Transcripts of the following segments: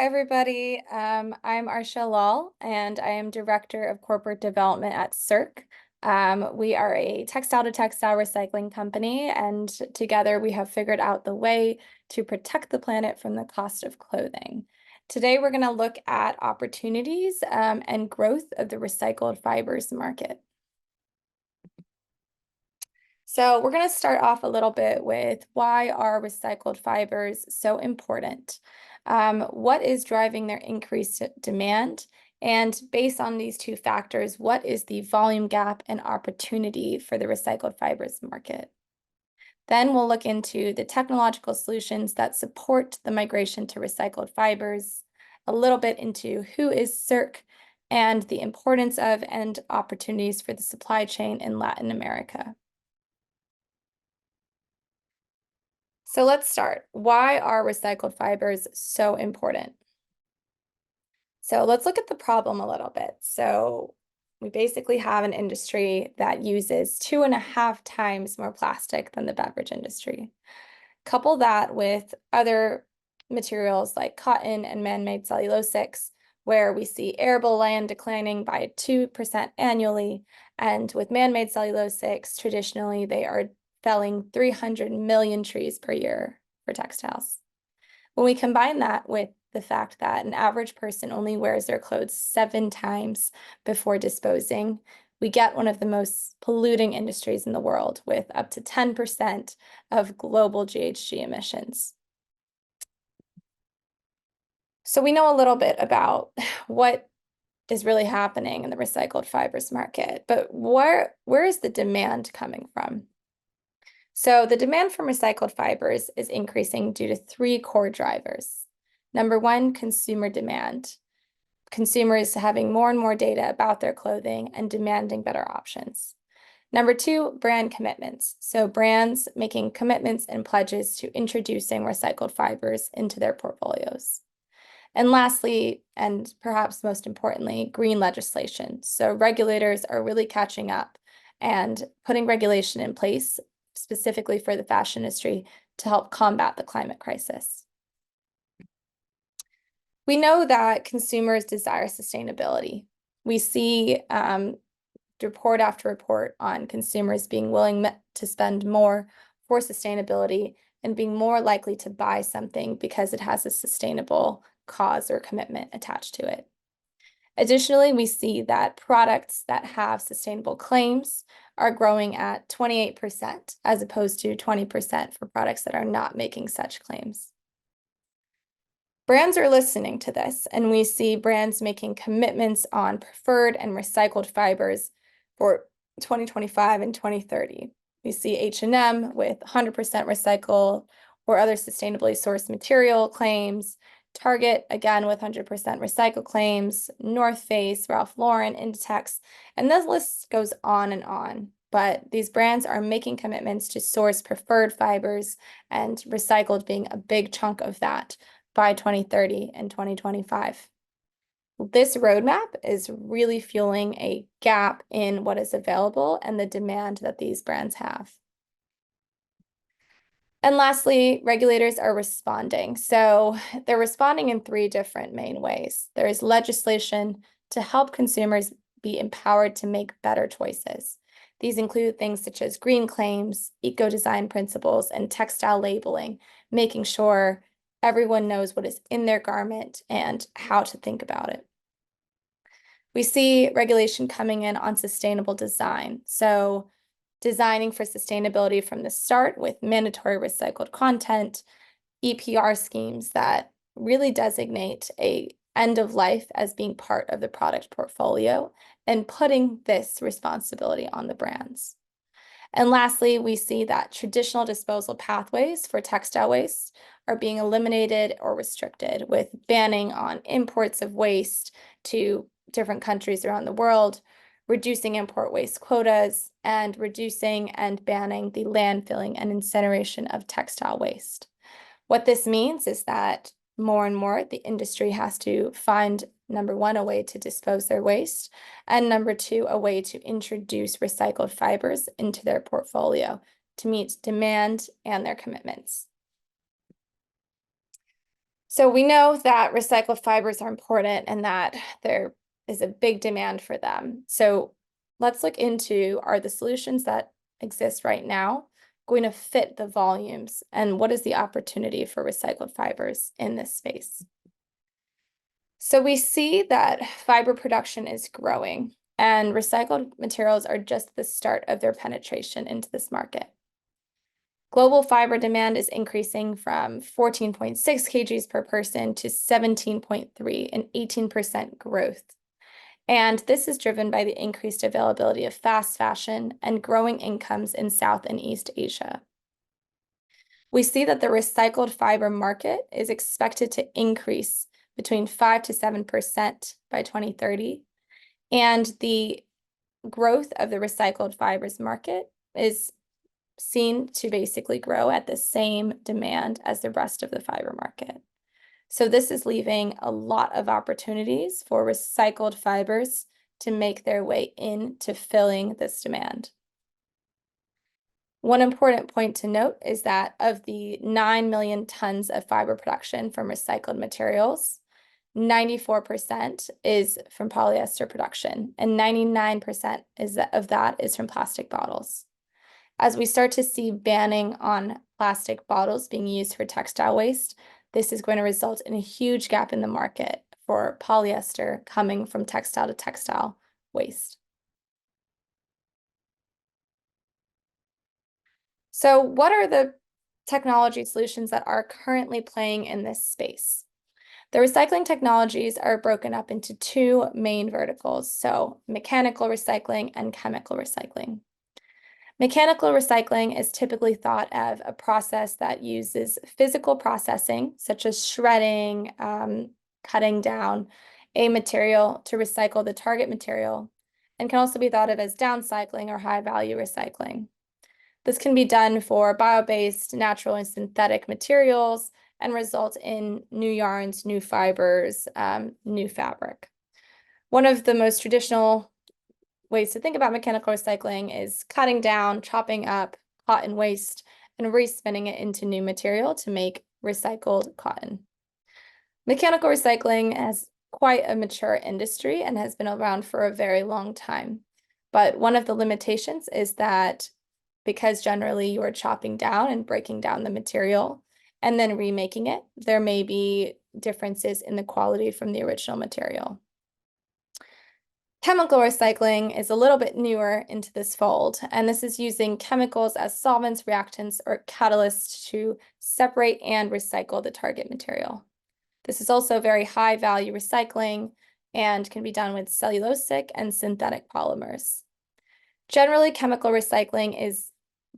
everybody. I'm Arshiya Lal, and I am Director of Corporate Development at Circ. We are a textile-to-textile recycling company, and together we have figured out the way to protect the planet from the cost of clothing. Today, we're going to look at opportunities and growth of the recycled fibers market. So we're going to start off a little bit with why are recycled fibers so important? What is driving their increased demand? And based on these two factors, what is the volume gap and opportunity for the recycled fibers market? Then we'll look into the technological solutions that support the migration to recycled fibers, a little bit into who is Circ, and the importance of and opportunities for the supply chain in Latin America. So let's start. Why are recycled fibers so important? So let's look at the problem a little bit. So we basically have an industry that uses 2.5 times more plastic than the beverage industry. Couple that with other materials like cotton and man-made cellulosics, where we see arable land declining by 2% annually. And with man-made cellulosics, traditionally they are felling 300 million trees per year for textiles. When we combine that with the fact that an average person only wears their clothes 7 times before disposing, we get one of the most polluting industries in the world with up to 10% of global GHG emissions. So we know a little bit about what is really happening in the recycled fibers market, but where is the demand coming from? So the demand for recycled fibers is increasing due to 3 core drivers. Number 1, consumer demand. Consumers having more and more data about their clothing and demanding better options. Number 2, brand commitments. So brands making commitments and pledges to introducing recycled fibers into their portfolios. And lastly, and perhaps most importantly, green legislation. So regulators are really catching up and putting regulation in place specifically for the fashion industry to help combat the climate crisis. We know that consumers desire sustainability. We see report after report on consumers being willing to spend more for sustainability and being more likely to buy something because it has a sustainable cause or commitment attached to it. Additionally, we see that products that have sustainable claims are growing at 28% as opposed to 20% for products that are not making such claims. Brands are listening to this, and we see brands making commitments on preferred and recycled fibers for 2025 and 2030. We see H&M with 100% recycled or other sustainably sourced material claims, Target, again, with 100% recycled claims, North Face, Ralph Lauren, Inditex, and this list goes on and on. But these brands are making commitments to source preferred fibers and recycled being a big chunk of that by 2030 and 2025. This roadmap is really fueling a gap in what is available and the demand that these brands have. And lastly, regulators are responding. So they're responding in 3 different main ways. There is legislation to help consumers be empowered to make better choices. These include things such as green claims, eco-design principles, and textile labeling, making sure everyone knows what is in their garment and how to think about it. We see regulation coming in on sustainable design. So designing for sustainability from the start with mandatory recycled content, EPR schemes that really designate an end of life as being part of the product portfolio and putting this responsibility on the brands. And lastly, we see that traditional disposal pathways for textile waste are being eliminated or restricted, with banning on imports of waste to different countries around the world, reducing import waste quotas, and reducing and banning the landfilling and incineration of textile waste. What this means is that more and more the industry has to find, number 1, a way to dispose their waste, and number 2, a way to introduce recycled fibers into their portfolio to meet demand and their commitments. So we know that recycled fibers are important and that there is a big demand for them. So let's look into, are the solutions that exist right now going to fit the volumes, and what is the opportunity for recycled fibers in this space? So we see that fiber production is growing, and recycled materials are just the start of their penetration into this market. Global fiber demand is increasing from 14.6 kgs per person to 17.3, an 18% growth. And this is driven by the increased availability of fast fashion and growing incomes in South and East Asia. We see that the recycled fiber market is expected to increase between 5 to 7% by 2030. And the growth of the recycled fibers market is seen to basically grow at the same demand as the rest of the fiber market. So this is leaving a lot of opportunities for recycled fibers to make their way into filling this demand. One important point to note is that of the 9 million tons of fiber production from recycled materials, 94% is from polyester production, and 99% of that is from plastic bottles. As we start to see banning on plastic bottles being used for textile waste, this is going to result in a huge gap in the market for polyester coming from textile to textile waste. So what are the technology solutions that are currently playing in this space? The recycling technologies are broken up into two main verticals, so mechanical recycling and chemical recycling. Mechanical recycling is typically thought of a process that uses physical processing, such as shredding, cutting down a material to recycle the target material, and can also be thought of as downcycling or high-value recycling. This can be done for bio-based, natural, and synthetic materials and result in new yarns, new fibers, new fabric. One of the most traditional ways to think about mechanical recycling is cutting down, chopping up cotton waste, and respinning it into new material to make recycled cotton. Mechanical recycling has quite a mature industry and has been around for a very long time. But one of the limitations is that because generally you are chopping down and breaking down the material and then remaking it, there may be differences in the quality from the original material. Chemical recycling is a little bit newer into this fold, and this is using chemicals as solvents, reactants, or catalysts to separate and recycle the target material. This is also very high value recycling and can be done with cellulosic and synthetic polymers. Generally, chemical recycling is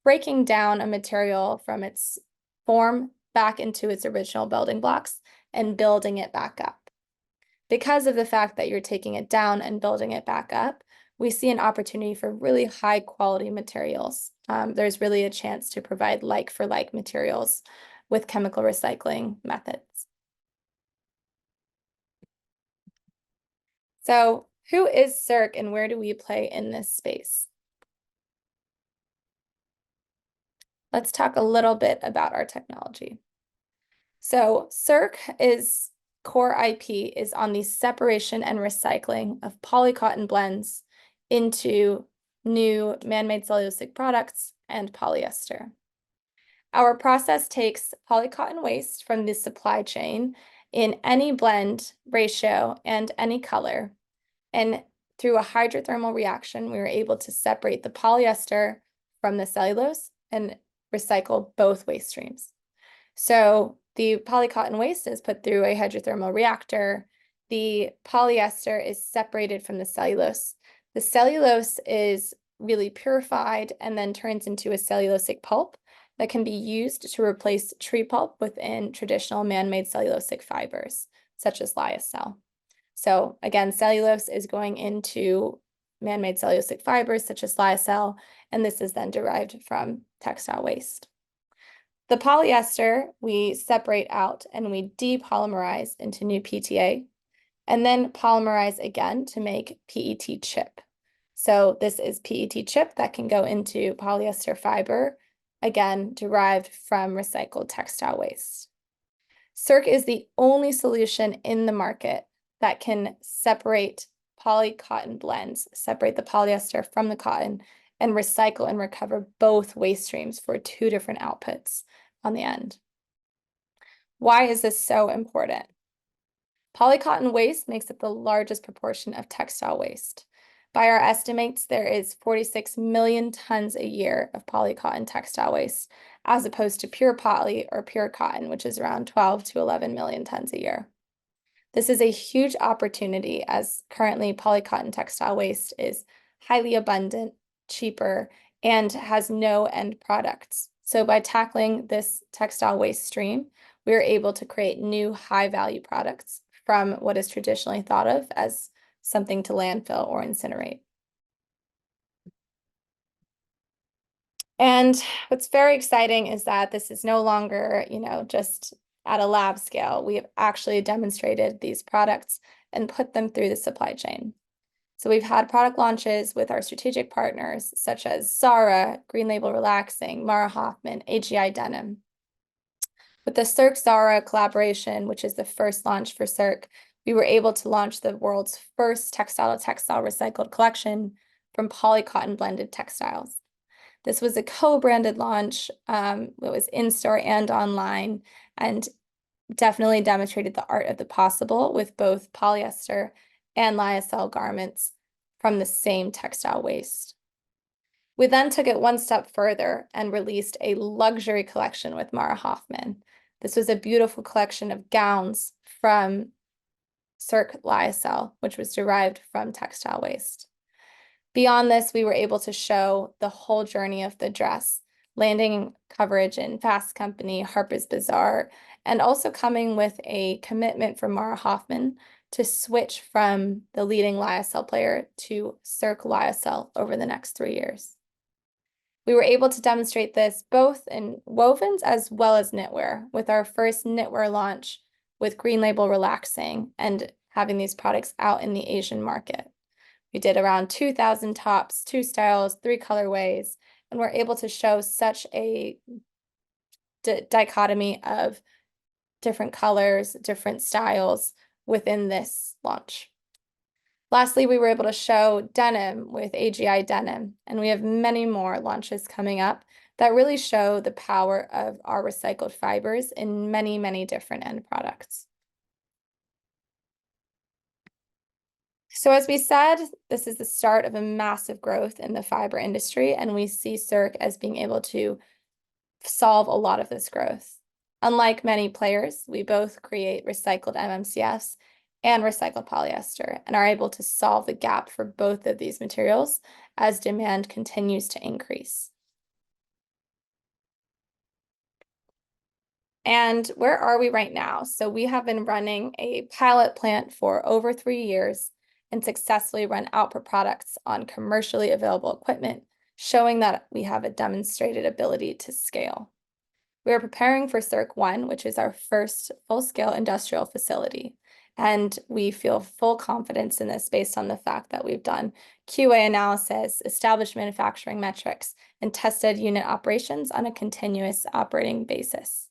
breaking down a material from its form back into its original building blocks and building it back up. Because of the fact that you're taking it down and building it back up, we see an opportunity for really high quality materials. There's really a chance to provide like for like materials with chemical recycling methods. So who is Circ and where do we play in this space? Let's talk a little bit about our technology. So Circ is core IP is on the separation and recycling of polycotton blends into new man-made cellulosic products and polyester. Our process takes polycotton waste from the supply chain in any blend, ratio, and any color. And through a hydrothermal reaction, we were able to separate the polyester from the cellulose and recycle both waste streams. So the polycotton waste is put through a hydrothermal reactor. The polyester is separated from the cellulose. The cellulose is really purified and then turns into a cellulosic pulp that can be used to replace tree pulp within traditional man-made cellulosic fibers, such as lyocell. So again, cellulose is going into man-made cellulosic fibers, such as lyocell, and this is then derived from textile waste. The polyester we separate out and we depolymerize into new PTA, and then polymerize again to make PET chip. So this is PET chip that can go into polyester fiber, again, derived from recycled textile waste. Circ is the only solution in the market that can separate poly-cotton blends, separate the polyester from the cotton, and recycle and recover both waste streams for two different outputs on the end. Why is this so important? Polycotton waste makes up the largest proportion of textile waste. By our estimates, there is 46 million tons a year of polycotton textile waste, as opposed to pure poly or pure cotton, which is around 12 to 11 million tons a year. This is a huge opportunity, as currently polycotton textile waste is highly abundant, cheaper, and has no end products. So by tackling this textile waste stream, we are able to create new high-value products from what is traditionally thought of as something to landfill or incinerate. And what's very exciting is that this is no longer, just at a lab scale. We have actually demonstrated these products and put them through the supply chain. So we've had product launches with our strategic partners, such as Zara, Green Label Relaxing, Mara Hoffman, AGI Denim. With the Circ-Zara collaboration, which is the first launch for Circ, we were able to launch the world's first textile-to-textile recycled collection from polycotton blended textiles. This was a co-branded launch. It was in-store and online, and definitely demonstrated the art of the possible with both polyester and lyocell garments from the same textile waste. We then took it one step further and released a luxury collection with Mara Hoffman. This was a beautiful collection of gowns from Circ lyocell, which was derived from textile waste. Beyond this, we were able to show the whole journey of the dress, landing coverage in Fast Company, Harper's Bazaar, and also coming with a commitment from Mara Hoffman to switch from the leading lyocell player to Circ lyocell over the next 3 years. We were able to demonstrate this both in wovens as well as knitwear, with our first knitwear launch with Green Label Relaxing and having these products out in the Asian market. We did around 2,000 tops, 2 styles, 3 colorways, and we're able to show such a dichotomy of different colors, different styles within this launch. Lastly, we were able to show denim with AGI Denim, and we have many more launches coming up that really show the power of our recycled fibers in many, many different end products. So as we said, this is the start of a massive growth in the fiber industry, and we see Circ as being able to solve a lot of this growth. Unlike many players, we both create recycled MMCFs and recycled polyester and are able to solve the gap for both of these materials as demand continues to increase. And where are we right now? So we have been running a pilot plant for over 3 years and successfully run output products on commercially available equipment, showing that we have a demonstrated ability to scale. We are preparing for Circ-1, which is our first full-scale industrial facility. And we feel full confidence in this based on the fact that we've done QA analysis, established manufacturing metrics, and tested unit operations on a continuous operating basis.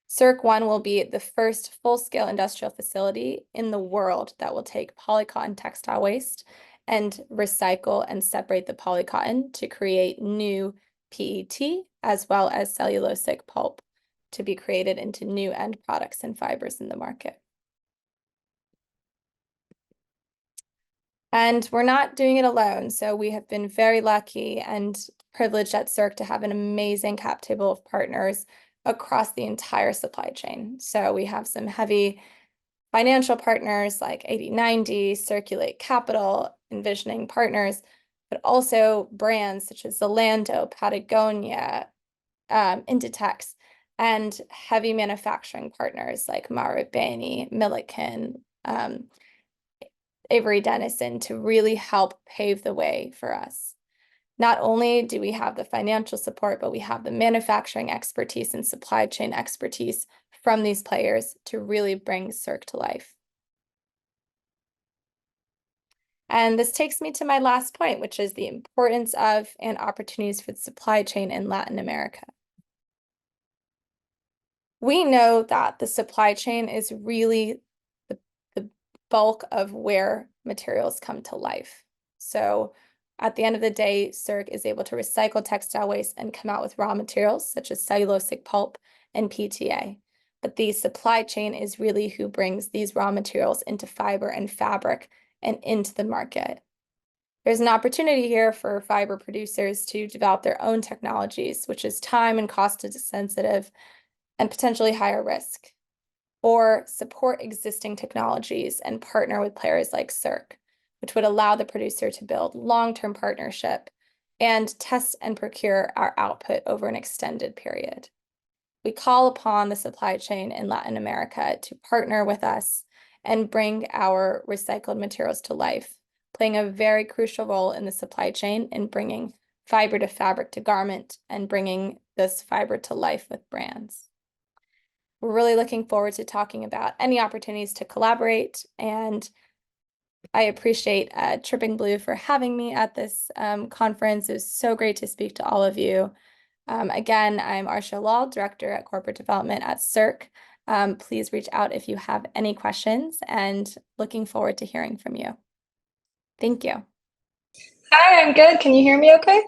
Circ-1 will be the first full-scale industrial facility in the world that will take polycotton textile waste and recycle and separate the polycotton to create new PET as well as cellulosic pulp to be created into new end products and fibers in the market. And we're not doing it alone. So we have been very lucky and privileged at Circ to have an amazing cap table of partners across the entire supply chain. So we have some heavy financial partners like 8090, Circulate Capital, Envisioning Partners, but also brands such as Zalando, Patagonia, Inditex, and heavy manufacturing partners like Marubeni, Milliken, Avery Dennison to really help pave the way for us. Not only do we have the financial support, but we have the manufacturing expertise and supply chain expertise from these players to really bring Circ to life. And this takes me to my last point, which is the importance of and opportunities for the supply chain in Latin America. We know that the supply chain is really the bulk of where materials come to life. So at the end of the day, Circ is able to recycle textile waste and come out with raw materials such as cellulosic pulp and PTA. But the supply chain is really who brings these raw materials into fiber and fabric and into the market. There's an opportunity here for fiber producers to develop their own technologies, which is time and cost sensitive and potentially higher risk, or support existing technologies and partner with players like Circ, which would allow the producer to build long-term partnership and test and procure our output over an extended period. We call upon the supply chain in Latin America to partner with us and bring our recycled materials to life, playing a very crucial role in the supply chain in bringing fiber to fabric to garment and bringing this fiber to life with brands. We're really looking forward to talking about any opportunities to collaborate, and I appreciate TRIPPIN'BLUE for having me at this conference. It was so great to speak to all of you. Again, I'm Arshiya Lal, Director at Corporate Development at Circ. Please reach out if you have any questions, and looking forward to hearing from you. Thank you. Hi, I'm good. Can you hear me okay?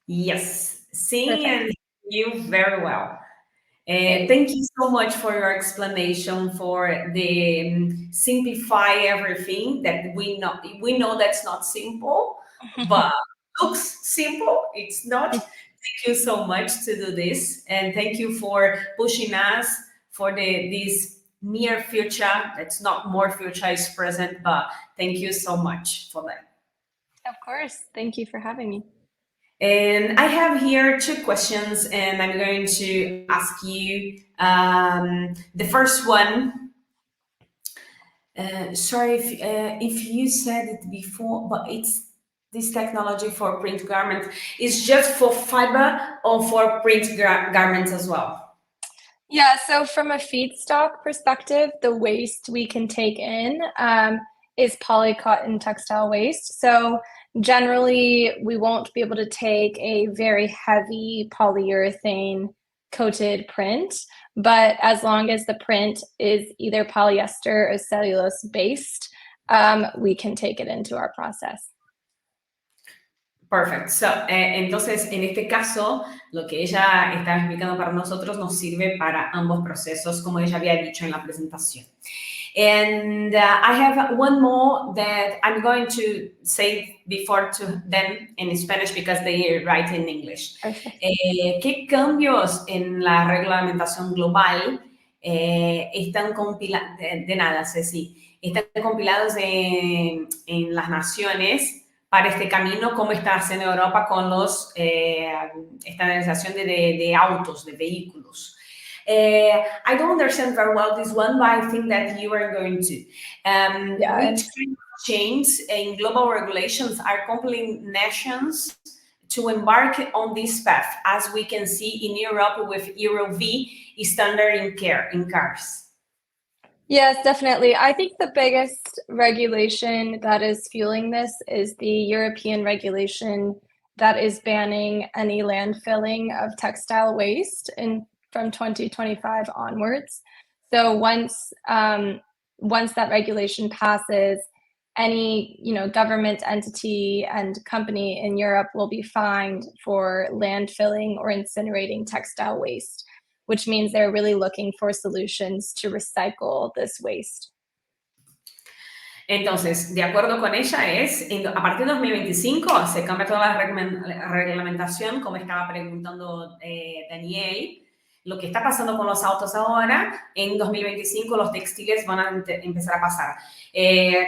Yes, seeing and hearing you very well. Thank you so much for your explanation, for the simplify everything that we know that's not simple, but looks simple. It's not. Thank you so much to do this, and thank you for pushing us for this near future. That's not more future is present, but thank you so much for that. Of course. Thank you for having me. And I have here two questions, and I'm going to ask you the first one. Sorry if you said it before, but it's this technology for print garment is just for fiber or for print garments as well? Yeah, so from a feedstock perspective, the waste we can take in is polycotton textile waste. So generally, we won't be able to take a very heavy polyurethane coated print, but as long as the print is either polyester or cellulose based, we can take it into our process. Perfect. So, entonces, en este caso, lo que ella está explicando para nosotros nos sirve para ambos procesos, como ella había dicho en la presentación. And I have one more that I'm going to say before to them in Spanish because they write in English. ¿Qué cambios en la reglamentación global están compilados, de nada, Ceci, están compilados en las naciones para este camino, como está haciendo Europa con los estandarización de autos, de vehículos? I don't understand very well this one, but I think that you are going to. Which kind of change in global regulations are compelling nations to embark on this path, as we can see in Europe with Euro V standard in cars? Yes, definitely. I think the biggest regulation that is fueling this is the European regulation that is banning any landfilling of textile waste from 2025 onwards. So once that regulation passes, any government entity and company in Europe will be fined for landfilling or incinerating textile waste, which means they're really looking for solutions to recycle this waste. Entonces, de acuerdo con ella, a partir de 2025 se cambia toda la reglamentación, como estaba preguntando Daniel. Lo que está pasando con los autos ahora, en 2025 los textiles van a empezar a pasar.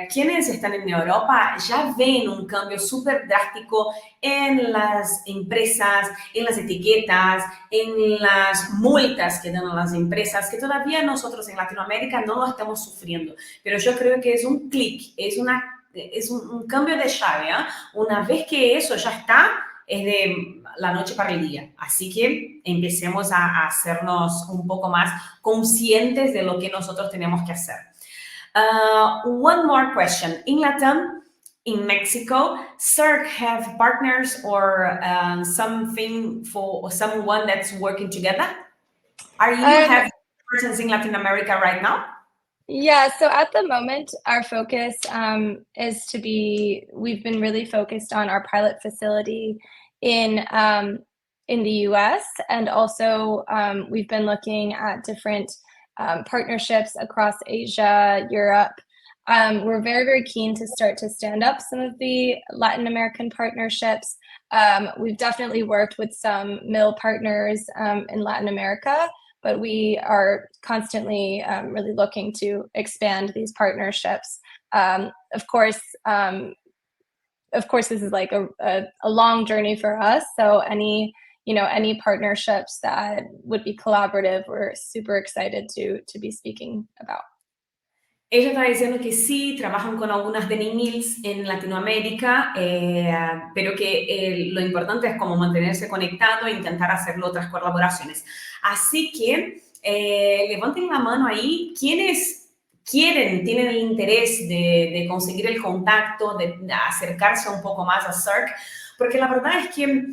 Quienes están en Europa ya ven un cambio súper drástico en las empresas, en las etiquetas, en las multas que dan a las empresas, que todavía nosotros en Latinoamérica no lo estamos sufriendo. Pero yo creo que es un clic, es un cambio de llave. Una vez que eso ya está, es de la noche para el día. Así que empecemos a hacernos un poco más conscientes de lo que nosotros tenemos que hacer. One more question. In LatAm, in Mexico, Circ have partners or something for someone that's working together? Are you have presence in Latin America right now? Yeah, so at the moment, our focus is we've been really focused on our pilot facility in the US, and also we've been looking at different partnerships across Asia, Europe. We're very, very keen to start to stand up some of the Latin American partnerships. We've definitely worked with some mill partners in Latin America, but we are constantly really looking to expand these partnerships. Of course, this is like a long journey for us. So any partnerships that would be collaborative, we're super excited to be speaking about. Ella está diciendo que sí, trabajan con algunas Denim Mills en Latinoamérica, pero que lo importante es como mantenerse conectado e intentar hacer otras colaboraciones. Así que levanten la mano ahí quienes tienen el interés de conseguir el contacto, de acercarse un poco más a Circ, porque la verdad es que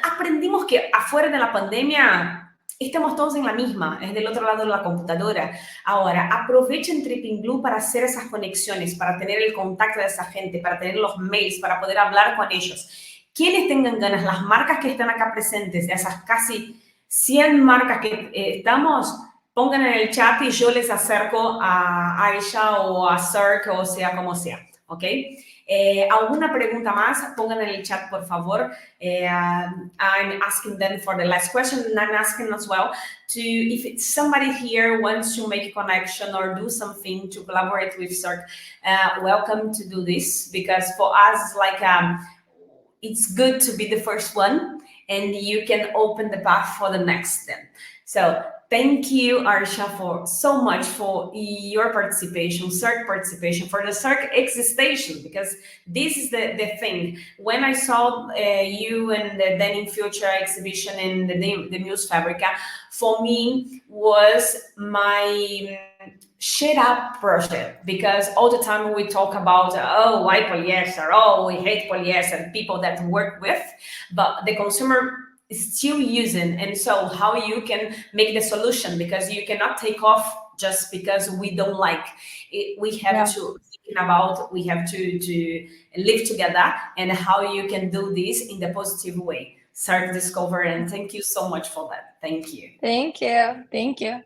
aprendimos que afuera de la pandemia estamos todos en la misma, es del otro lado de la computadora. Ahora, aprovechen TRIPPIN'BLUE para hacer esas conexiones, para tener el contacto de esa gente, para tener los mails, para poder hablar con ellos. Quienes tengan ganas, las marcas que están acá presentes, de esas casi 100 marcas que estamos, pongan en el chat y yo les acerco a ella o a Circ, o sea, como sea, ¿ok? ¿Alguna pregunta más? Pongan en el chat, por favor. I'm asking them for the last question, and I'm asking as well if somebody here wants to make a connection or do something to collaborate with Circ, welcome to do this, because for us, like, it's good to be the first one, and you can open the path for the next then. So thank you, Arshiya, so much for your participation, Circ participation, for the Circ existation, because this is the thing. When I saw you and the Denim Future exhibition in the Muse Fabrica, for me was my shit up project, because all the time we talk about, oh, why polyester, oh, we hate polyester, people that work with, but the consumer is still using. And so how you can make the solution, because you cannot take off just because we don't like it. We have to think about, we have to live together, and how you can do this in the positive way. Circ Discover, and thank you so much for that. Thank you. Thank you. Thank you.